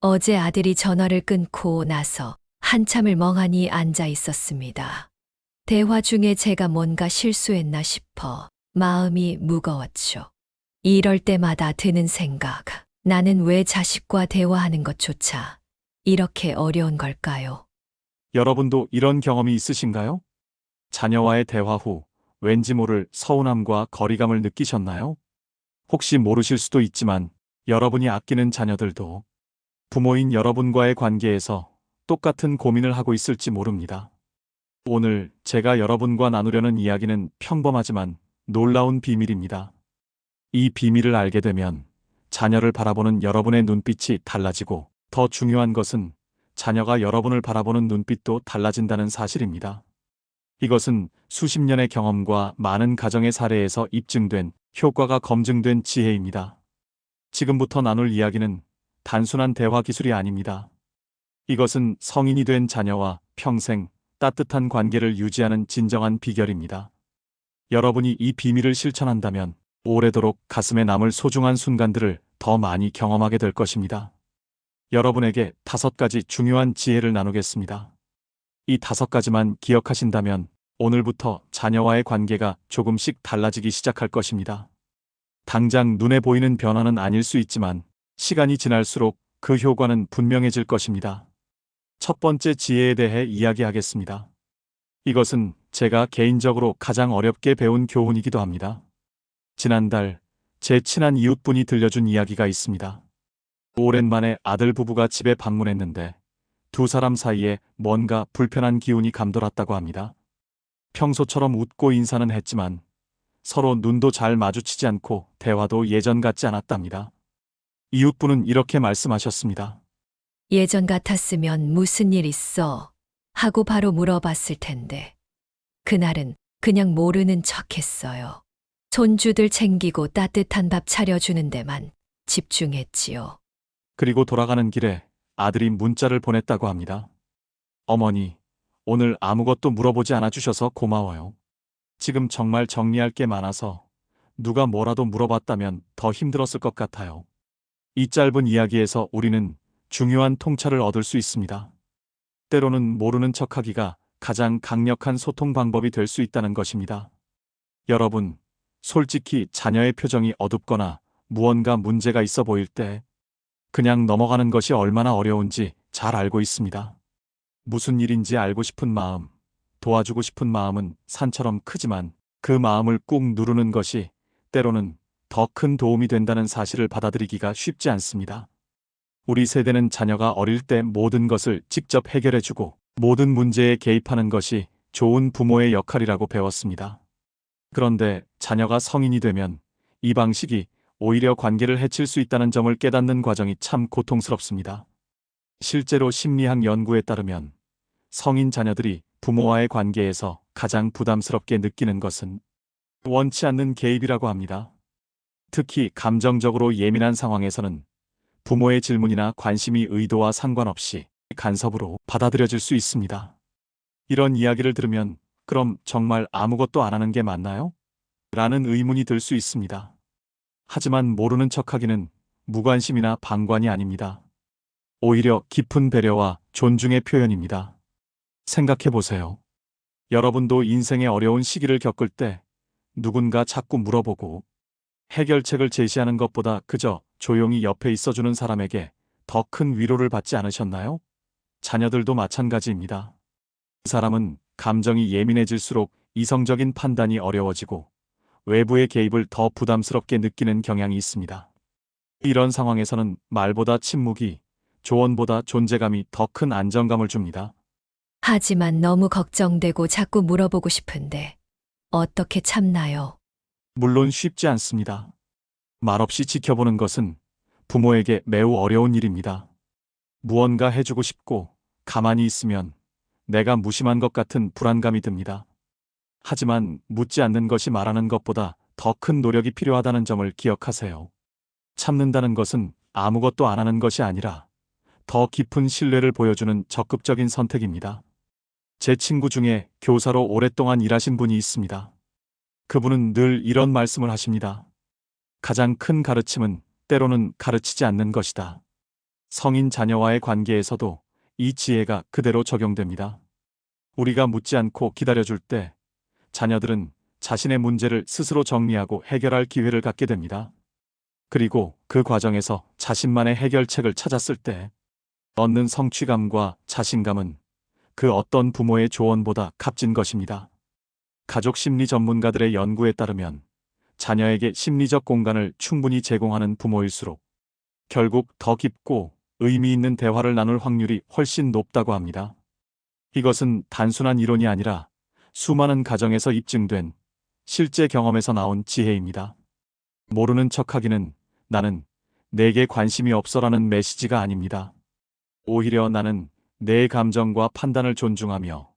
어제 아들이 전화를 끊고 나서 한참을 멍하니 앉아 있었습니다. 대화 중에 제가 뭔가 실수했나 싶어 마음이 무거웠죠. 이럴 때마다 드는 생각. 나는 왜 자식과 대화하는 것조차 이렇게 어려운 걸까요? 여러분도 이런 경험이 있으신가요? 자녀와의 대화 후 왠지 모를 서운함과 거리감을 느끼셨나요? 혹시 모르실 수도 있지만 여러분이 아끼는 자녀들도 부모인 여러분과의 관계에서 똑같은 고민을 하고 있을지 모릅니다. 오늘 제가 여러분과 나누려는 이야기는 평범하지만 놀라운 비밀입니다. 이 비밀을 알게 되면 자녀를 바라보는 여러분의 눈빛이 달라지고, 더 중요한 것은 자녀가 여러분을 바라보는 눈빛도 달라진다는 사실입니다. 이것은 수십 년의 경험과 많은 가정의 사례에서 입증된, 효과가 검증된 지혜입니다. 지금부터 나눌 이야기는 단순한 대화 기술이 아닙니다. 이것은 성인이 된 자녀와 평생 따뜻한 관계를 유지하는 진정한 비결입니다. 여러분이 이 비밀을 실천한다면 오래도록 가슴에 남을 소중한 순간들을 더 많이 경험하게 될 것입니다. 여러분에게 5가지 중요한 지혜를 나누겠습니다. 이 5가지만 기억하신다면 오늘부터 자녀와의 관계가 조금씩 달라지기 시작할 것입니다. 당장 눈에 보이는 변화는 아닐 수 있지만 시간이 지날수록 그 효과는 분명해질 것입니다. 첫 번째 지혜에 대해 이야기하겠습니다. 이것은 제가 개인적으로 가장 어렵게 배운 교훈이기도 합니다. 지난달 제 친한 이웃분이 들려준 이야기가 있습니다. 오랜만에 아들 부부가 집에 방문했는데 두 사람 사이에 뭔가 불편한 기운이 감돌았다고 합니다. 평소처럼 웃고 인사는 했지만 서로 눈도 잘 마주치지 않고 대화도 예전 같지 않았답니다. 이웃분은 이렇게 말씀하셨습니다. 예전 같았으면 무슨 일 있어? 하고 바로 물어봤을 텐데. 그날은 그냥 모르는 척 했어요. 손주들 챙기고 따뜻한 밥 차려주는 데만 집중했지요. 그리고 돌아가는 길에 아들이 문자를 보냈다고 합니다. 어머니, 오늘 아무것도 물어보지 않아 주셔서 고마워요. 지금 정말 정리할 게 많아서 누가 뭐라도 물어봤다면 더 힘들었을 것 같아요. 이 짧은 이야기에서 우리는 중요한 통찰을 얻을 수 있습니다. 때로는 모르는 척하기가 가장 강력한 소통 방법이 될 수 있다는 것입니다. 여러분, 솔직히 자녀의 표정이 어둡거나 무언가 문제가 있어 보일 때 그냥 넘어가는 것이 얼마나 어려운지 잘 알고 있습니다. 무슨 일인지 알고 싶은 마음, 도와주고 싶은 마음은 산처럼 크지만 그 마음을 꾹 누르는 것이 때로는 더 큰 도움이 된다는 사실을 받아들이기가 쉽지 않습니다. 우리 세대는 자녀가 어릴 때 모든 것을 직접 해결해주고 모든 문제에 개입하는 것이 좋은 부모의 역할이라고 배웠습니다. 그런데 자녀가 성인이 되면 이 방식이 오히려 관계를 해칠 수 있다는 점을 깨닫는 과정이 참 고통스럽습니다. 실제로 심리학 연구에 따르면 성인 자녀들이 부모와의 관계에서 가장 부담스럽게 느끼는 것은 원치 않는 개입이라고 합니다. 특히 감정적으로 예민한 상황에서는 부모의 질문이나 관심이 의도와 상관없이 간섭으로 받아들여질 수 있습니다. 이런 이야기를 들으면 그럼 정말 아무것도 안 하는 게 맞나요? 라는 의문이 들 수 있습니다. 하지만 모르는 척하기는 무관심이나 방관이 아닙니다. 오히려 깊은 배려와 존중의 표현입니다. 생각해 보세요. 여러분도 인생의 어려운 시기를 겪을 때 누군가 자꾸 물어보고 해결책을 제시하는 것보다 그저 조용히 옆에 있어주는 사람에게 더 큰 위로를 받지 않으셨나요? 자녀들도 마찬가지입니다. 그 사람은 감정이 예민해질수록 이성적인 판단이 어려워지고 외부의 개입을 더 부담스럽게 느끼는 경향이 있습니다. 이런 상황에서는 말보다 침묵이, 조언보다 존재감이 더 큰 안정감을 줍니다. 하지만 너무 걱정되고 자꾸 물어보고 싶은데 어떻게 참나요? 물론 쉽지 않습니다. 말없이 지켜보는 것은 부모에게 매우 어려운 일입니다. 무언가 해주고 싶고 가만히 있으면 내가 무심한 것 같은 불안감이 듭니다. 하지만 묻지 않는 것이 말하는 것보다 더 큰 노력이 필요하다는 점을 기억하세요. 참는다는 것은 아무것도 안 하는 것이 아니라 더 깊은 신뢰를 보여주는 적극적인 선택입니다. 제 친구 중에 교사로 오랫동안 일하신 분이 있습니다. 그분은 늘 이런 말씀을 하십니다. 가장 큰 가르침은 때로는 가르치지 않는 것이다. 성인 자녀와의 관계에서도 이 지혜가 그대로 적용됩니다. 우리가 묻지 않고 기다려줄 때 자녀들은 자신의 문제를 스스로 정리하고 해결할 기회를 갖게 됩니다. 그리고 그 과정에서 자신만의 해결책을 찾았을 때 얻는 성취감과 자신감은 그 어떤 부모의 조언보다 값진 것입니다. 가족 심리 전문가들의 연구에 따르면 자녀에게 심리적 공간을 충분히 제공하는 부모일수록 결국 더 깊고 의미 있는 대화를 나눌 확률이 훨씬 높다고 합니다. 이것은 단순한 이론이 아니라 수많은 가정에서 입증된 실제 경험에서 나온 지혜입니다. 모르는 척하기는 나는 내게 관심이 없어라는 메시지가 아닙니다. 오히려 나는 내 감정과 판단을 존중하며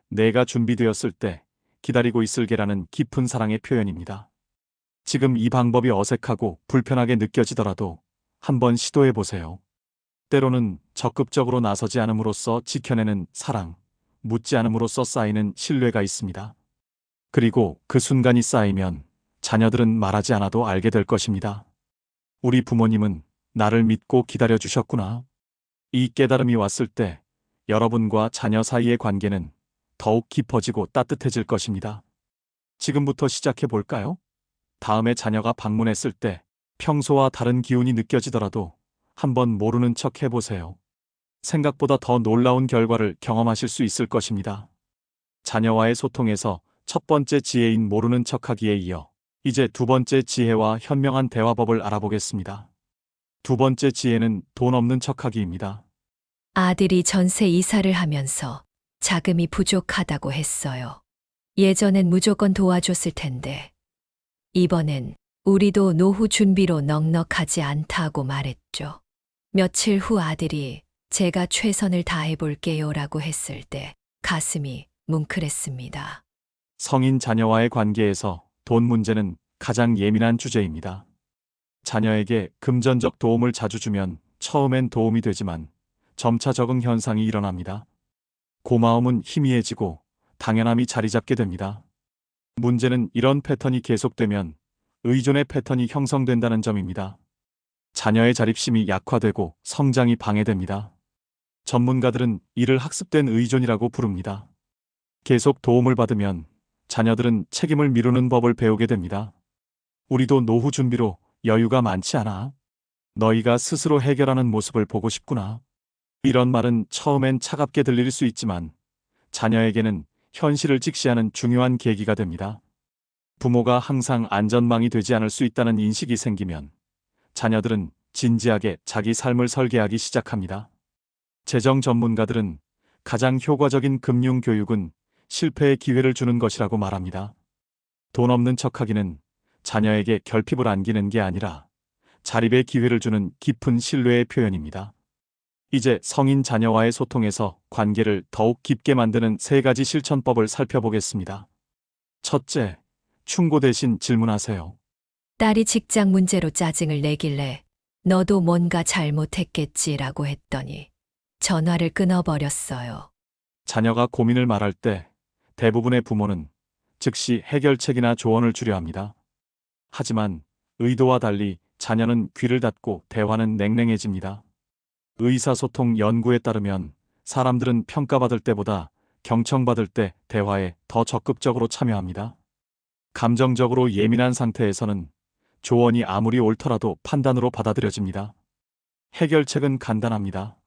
내가 준비되었을 때 기다리고 있을게라는 깊은 사랑의 표현입니다. 지금 이 방법이 어색하고 불편하게 느껴지더라도 한번 시도해 보세요. 때로는 적극적으로 나서지 않음으로써 지켜내는 사랑, 묻지 않음으로써 쌓이는 신뢰가 있습니다. 그리고 그 순간이 쌓이면 자녀들은 말하지 않아도 알게 될 것입니다. 우리 부모님은 나를 믿고 기다려 주셨구나. 이 깨달음이 왔을 때 여러분과 자녀 사이의 관계는 더욱 깊어지고 따뜻해질 것입니다. 지금부터 시작해 볼까요? 다음에 자녀가 방문했을 때 평소와 다른 기운이 느껴지더라도 한번 모르는 척 해보세요. 생각보다 더 놀라운 결과를 경험하실 수 있을 것입니다. 자녀와의 소통에서 첫 번째 지혜인 모르는 척하기에 이어 이제 두 번째 지혜와 현명한 대화법을 알아보겠습니다. 두 번째 지혜는 돈 없는 척하기입니다. 아들이 전세 이사를 하면서 자금이 부족하다고 했어요. 예전엔 무조건 도와줬을 텐데 이번엔 우리도 노후 준비로 넉넉하지 않다고 말했죠. 며칠 후 아들이 제가 최선을 다해볼게요라고 했을 때 가슴이 뭉클했습니다. 성인 자녀와의 관계에서 돈 문제는 가장 예민한 주제입니다. 자녀에게 금전적 도움을 자주 주면 처음엔 도움이 되지만 점차 적응 현상이 일어납니다. 고마움은 희미해지고 당연함이 자리 잡게 됩니다. 문제는 이런 패턴이 계속되면 의존의 패턴이 형성된다는 점입니다. 자녀의 자립심이 약화되고 성장이 방해됩니다. 전문가들은 이를 학습된 의존이라고 부릅니다. 계속 도움을 받으면 자녀들은 책임을 미루는 법을 배우게 됩니다. 우리도 노후 준비로 여유가 많지 않아. 너희가 스스로 해결하는 모습을 보고 싶구나. 이런 말은 처음엔 차갑게 들릴 수 있지만 자녀에게는 현실을 직시하는 중요한 계기가 됩니다. 부모가 항상 안전망이 되지 않을 수 있다는 인식이 생기면 자녀들은 진지하게 자기 삶을 설계하기 시작합니다. 재정 전문가들은 가장 효과적인 금융 교육은 실패의 기회를 주는 것이라고 말합니다. 돈 없는 척하기는 자녀에게 결핍을 안기는 게 아니라 자립의 기회를 주는 깊은 신뢰의 표현입니다. 이제 성인 자녀와의 소통에서 관계를 더욱 깊게 만드는 세 가지 실천법을 살펴보겠습니다. 첫째, 충고 대신 질문하세요. 딸이 직장 문제로 짜증을 내길래 너도 뭔가 잘못했겠지라고 했더니 전화를 끊어버렸어요. 자녀가 고민을 말할 때 대부분의 부모는 즉시 해결책이나 조언을 주려 합니다. 하지만 의도와 달리 자녀는 귀를 닫고 대화는 냉랭해집니다. 의사소통 연구에 따르면 사람들은 평가받을 때보다 경청받을 때 대화에 더 적극적으로 참여합니다. 감정적으로 예민한 상태에서는 조언이 아무리 옳더라도 판단으로 받아들여집니다. 해결책은 간단합니다.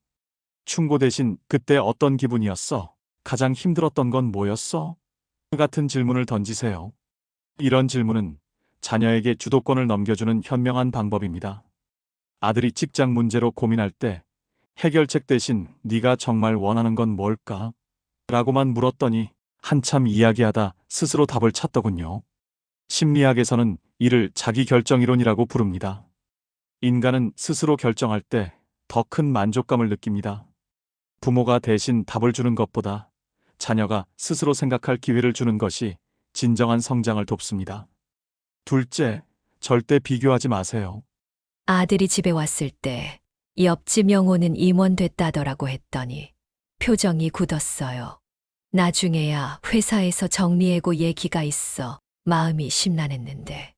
충고 대신 그때 어떤 기분이었어? 가장 힘들었던 건 뭐였어? 같은 질문을 던지세요. 이런 질문은 자녀에게 주도권을 넘겨주는 현명한 방법입니다. 아들이 직장 문제로 고민할 때 해결책 대신 네가 정말 원하는 건 뭘까? 라고만 물었더니 한참 이야기하다 스스로 답을 찾더군요. 심리학에서는 이를 자기결정이론이라고 부릅니다. 인간은 스스로 결정할 때 더 큰 만족감을 느낍니다. 부모가 대신 답을 주는 것보다 자녀가 스스로 생각할 기회를 주는 것이 진정한 성장을 돕습니다. 둘째, 절대 비교하지 마세요. 아들이 집에 왔을 때 옆집 영호는 임원됐다더라고 했더니 표정이 굳었어요. 나중에야 회사에서 정리해고 얘기가 있어 마음이 심란했는데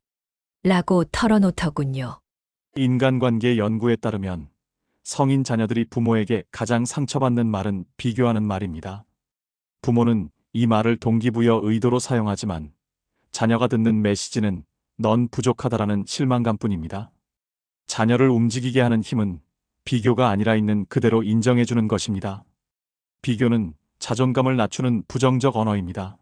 라고 털어놓더군요. 인간관계 연구에 따르면 성인 자녀들이 부모에게 가장 상처받는 말은 비교하는 말입니다. 부모는 이 말을 동기부여 의도로 사용하지만 자녀가 듣는 메시지는 넌 부족하다라는 실망감뿐입니다. 자녀를 움직이게 하는 힘은 비교가 아니라 있는 그대로 인정해주는 것입니다. 비교는 자존감을 낮추는 부정적 언어입니다.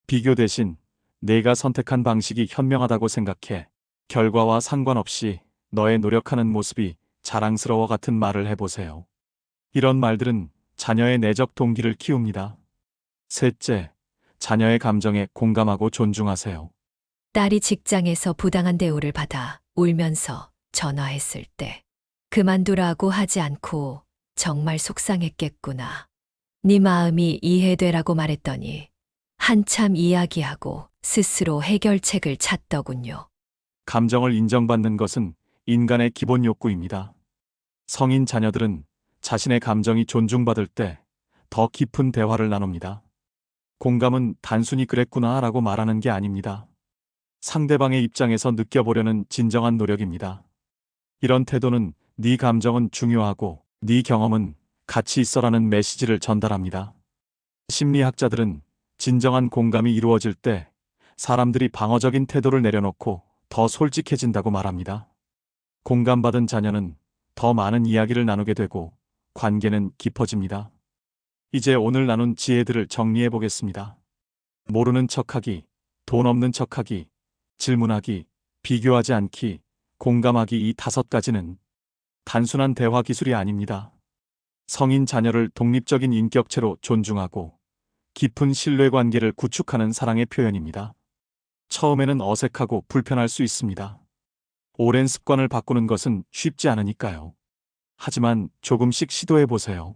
비교 대신 내가 선택한 방식이 현명하다고 생각해 결과와 상관없이 너의 노력하는 모습이 자랑스러워 같은 말을 해보세요. 이런 말들은 자녀의 내적 동기를 키웁니다. 셋째, 자녀의 감정에 공감하고 존중하세요. 딸이 직장에서 부당한 대우를 받아 울면서 전화했을 때 그만두라고 하지 않고 정말 속상했겠구나. 네 마음이 이해되라고 말했더니 한참 이야기하고 스스로 해결책을 찾더군요. 감정을 인정받는 것은 인간의 기본 욕구입니다. 성인 자녀들은 자신의 감정이 존중받을 때 더 깊은 대화를 나눕니다. 공감은 단순히 그랬구나 라고 말하는 게 아닙니다. 상대방의 입장에서 느껴보려는 진정한 노력입니다. 이런 태도는 네 감정은 중요하고 네 경험은 가치 있어라는 메시지를 전달합니다. 심리학자들은 진정한 공감이 이루어질 때 사람들이 방어적인 태도를 내려놓고 더 솔직해진다고 말합니다. 공감받은 자녀는 더 많은 이야기를 나누게 되고 관계는 깊어집니다. 이제 오늘 나눈 지혜들을 정리해 보겠습니다. 모르는 척하기, 돈 없는 척하기, 질문하기, 비교하지 않기, 공감하기 이 5가지는 단순한 대화 기술이 아닙니다. 성인 자녀를 독립적인 인격체로 존중하고 깊은 신뢰관계를 구축하는 사랑의 표현입니다. 처음에는 어색하고 불편할 수 있습니다. 오랜 습관을 바꾸는 것은 쉽지 않으니까요. 하지만 조금씩 시도해 보세요.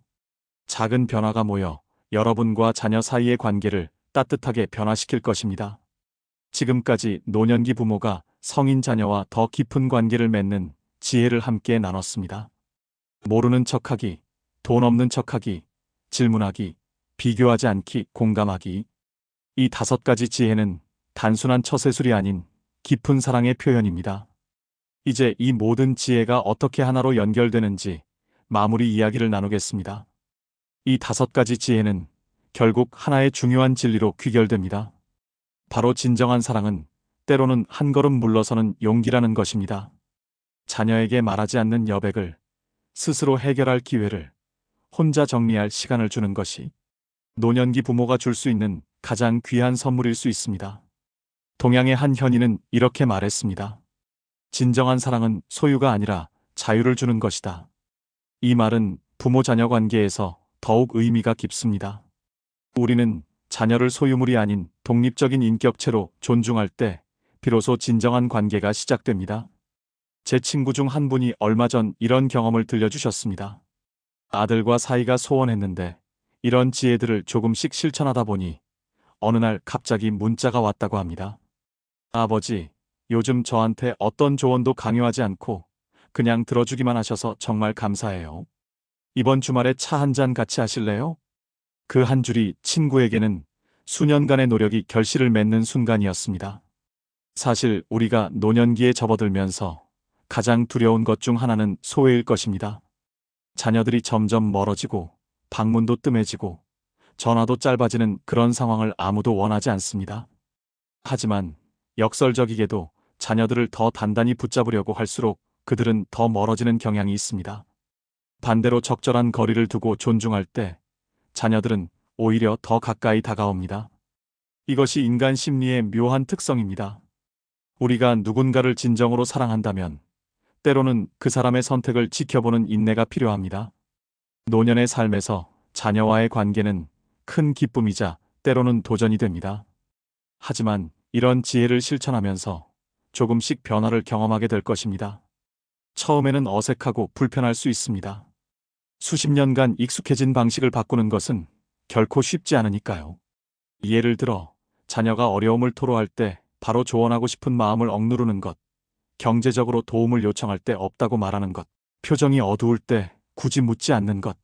작은 변화가 모여 여러분과 자녀 사이의 관계를 따뜻하게 변화시킬 것입니다. 지금까지 노년기 부모가 성인 자녀와 더 깊은 관계를 맺는 지혜를 함께 나눴습니다. 모르는 척하기, 돈 없는 척하기, 질문하기, 비교하지 않기, 공감하기. 이 5가지 지혜는 단순한 처세술이 아닌 깊은 사랑의 표현입니다. 이제 이 모든 지혜가 어떻게 하나로 연결되는지 마무리 이야기를 나누겠습니다. 이 5가지 지혜는 결국 하나의 중요한 진리로 귀결됩니다. 바로 진정한 사랑은 때로는 한 걸음 물러서는 용기라는 것입니다. 자녀에게 말하지 않는 여백을, 스스로 해결할 기회를, 혼자 정리할 시간을 주는 것이 노년기 부모가 줄 수 있는 가장 귀한 선물일 수 있습니다. 동양의 한 현인은 이렇게 말했습니다. 진정한 사랑은 소유가 아니라 자유를 주는 것이다. 이 말은 부모-자녀 관계에서 더욱 의미가 깊습니다. 우리는 자녀를 소유물이 아닌 독립적인 인격체로 존중할 때 비로소 진정한 관계가 시작됩니다. 제 친구 중 한 분이 얼마 전 이런 경험을 들려주셨습니다. 아들과 사이가 소원했는데 이런 지혜들을 조금씩 실천하다 보니 어느 날 갑자기 문자가 왔다고 합니다. 아버지, 요즘 저한테 어떤 조언도 강요하지 않고 그냥 들어주기만 하셔서 정말 감사해요. 이번 주말에 차 한 잔 같이 하실래요? 그 한 줄이 친구에게는 수년간의 노력이 결실을 맺는 순간이었습니다. 사실 우리가 노년기에 접어들면서 가장 두려운 것 중 하나는 소외일 것입니다. 자녀들이 점점 멀어지고 방문도 뜸해지고 전화도 짧아지는 그런 상황을 아무도 원하지 않습니다. 하지만 역설적이게도 자녀들을 더 단단히 붙잡으려고 할수록 그들은 더 멀어지는 경향이 있습니다. 반대로 적절한 거리를 두고 존중할 때 자녀들은 오히려 더 가까이 다가옵니다. 이것이 인간 심리의 묘한 특성입니다. 우리가 누군가를 진정으로 사랑한다면 때로는 그 사람의 선택을 지켜보는 인내가 필요합니다. 노년의 삶에서 자녀와의 관계는 큰 기쁨이자 때로는 도전이 됩니다. 하지만 이런 지혜를 실천하면서 조금씩 변화를 경험하게 될 것입니다. 처음에는 어색하고 불편할 수 있습니다. 수십 년간 익숙해진 방식을 바꾸는 것은 결코 쉽지 않으니까요. 예를 들어 자녀가 어려움을 토로할 때 바로 조언하고 싶은 마음을 억누르는 것, 경제적으로 도움을 요청할 때 없다고 말하는 것, 표정이 어두울 때 굳이 묻지 않는 것.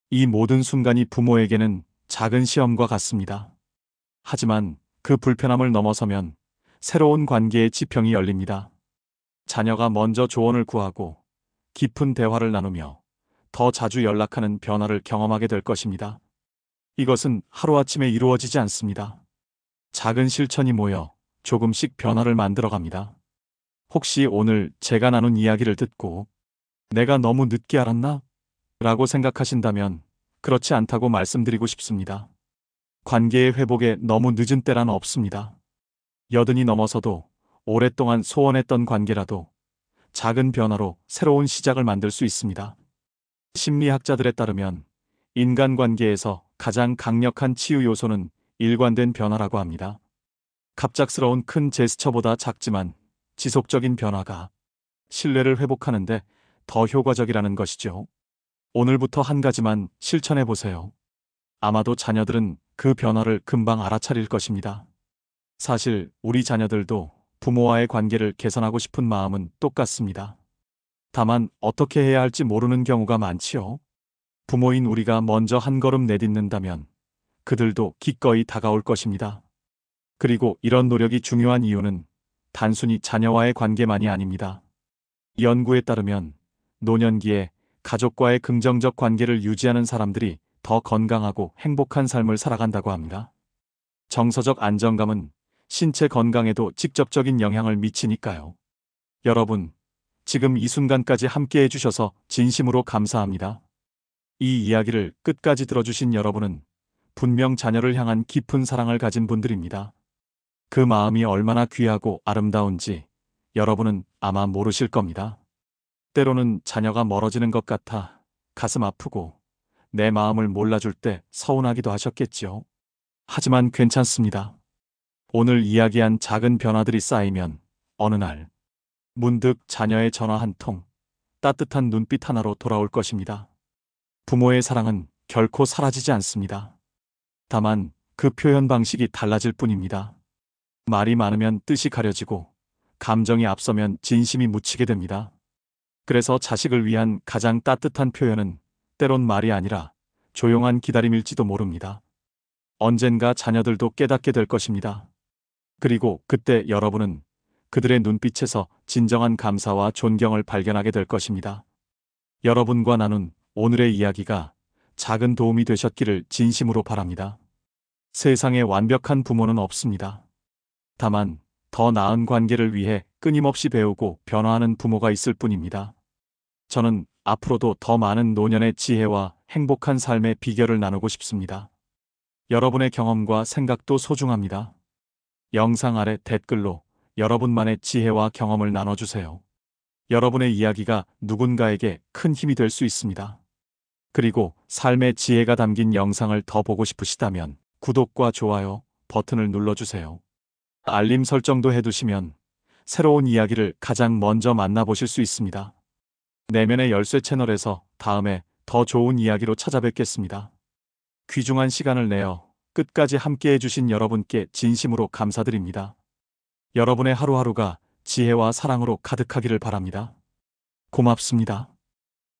이 모든 순간이 부모에게는 작은 시험과 같습니다. 하지만 그 불편함을 넘어서면 새로운 관계의 지평이 열립니다. 자녀가 먼저 조언을 구하고 깊은 대화를 나누며 더 자주 연락하는 변화를 경험하게 될 것입니다. 이것은 하루아침에 이루어지지 않습니다. 작은 실천이 모여 조금씩 변화를 만들어 갑니다. 혹시 오늘 제가 나눈 이야기를 듣고 내가 너무 늦게 알았나? 라고 생각하신다면 그렇지 않다고 말씀드리고 싶습니다. 관계의 회복에 너무 늦은 때란 없습니다. 여든이 넘어서도 오랫동안 소원했던 관계라도 작은 변화로 새로운 시작을 만들 수 있습니다. 심리학자들에 따르면 인간관계에서 가장 강력한 치유 요소는 일관된 변화라고 합니다. 갑작스러운 큰 제스처보다 작지만 지속적인 변화가 신뢰를 회복하는데 더 효과적이라는 것이죠. 오늘부터 한 가지만 실천해 보세요. 아마도 자녀들은 그 변화를 금방 알아차릴 것입니다. 사실 우리 자녀들도 부모와의 관계를 개선하고 싶은 마음은 똑같습니다. 다만 어떻게 해야 할지 모르는 경우가 많지요. 부모인 우리가 먼저 한 걸음 내딛는다면 그들도 기꺼이 다가올 것입니다. 그리고 이런 노력이 중요한 이유는 단순히 자녀와의 관계만이 아닙니다. 연구에 따르면 노년기에 가족과의 긍정적 관계를 유지하는 사람들이 더 건강하고 행복한 삶을 살아간다고 합니다. 정서적 안정감은 신체 건강에도 직접적인 영향을 미치니까요. 여러분, 지금 이 순간까지 함께 해주셔서 진심으로 감사합니다. 이 이야기를 끝까지 들어주신 여러분은 분명 자녀를 향한 깊은 사랑을 가진 분들입니다. 그 마음이 얼마나 귀하고 아름다운지 여러분은 아마 모르실 겁니다. 때로는 자녀가 멀어지는 것 같아 가슴 아프고 내 마음을 몰라줄 때 서운하기도 하셨겠지요. 하지만 괜찮습니다. 오늘 이야기한 작은 변화들이 쌓이면 어느 날 문득 자녀의 전화 한 통, 따뜻한 눈빛 하나로 돌아올 것입니다. 부모의 사랑은 결코 사라지지 않습니다. 다만 그 표현 방식이 달라질 뿐입니다. 말이 많으면 뜻이 가려지고 감정이 앞서면 진심이 묻히게 됩니다. 그래서 자식을 위한 가장 따뜻한 표현은 때론 말이 아니라 조용한 기다림일지도 모릅니다. 언젠가 자녀들도 깨닫게 될 것입니다. 그리고 그때 여러분은 그들의 눈빛에서 진정한 감사와 존경을 발견하게 될 것입니다. 여러분과 나눈 오늘의 이야기가 작은 도움이 되셨기를 진심으로 바랍니다. 세상에 완벽한 부모는 없습니다. 다만 더 나은 관계를 위해 끊임없이 배우고 변화하는 부모가 있을 뿐입니다. 저는 앞으로도 더 많은 노년의 지혜와 행복한 삶의 비결을 나누고 싶습니다. 여러분의 경험과 생각도 소중합니다. 영상 아래 댓글로 여러분만의 지혜와 경험을 나눠주세요. 여러분의 이야기가 누군가에게 큰 힘이 될 수 있습니다. 그리고 삶의 지혜가 담긴 영상을 더 보고 싶으시다면 구독과 좋아요 버튼을 눌러주세요. 알림 설정도 해두시면 새로운 이야기를 가장 먼저 만나보실 수 있습니다. 내면의 열쇠 채널에서 다음에 더 좋은 이야기로 찾아뵙겠습니다. 귀중한 시간을 내어 끝까지 함께 해주신 여러분께 진심으로 감사드립니다. 여러분의 하루하루가 지혜와 사랑으로 가득하기를 바랍니다. 고맙습니다.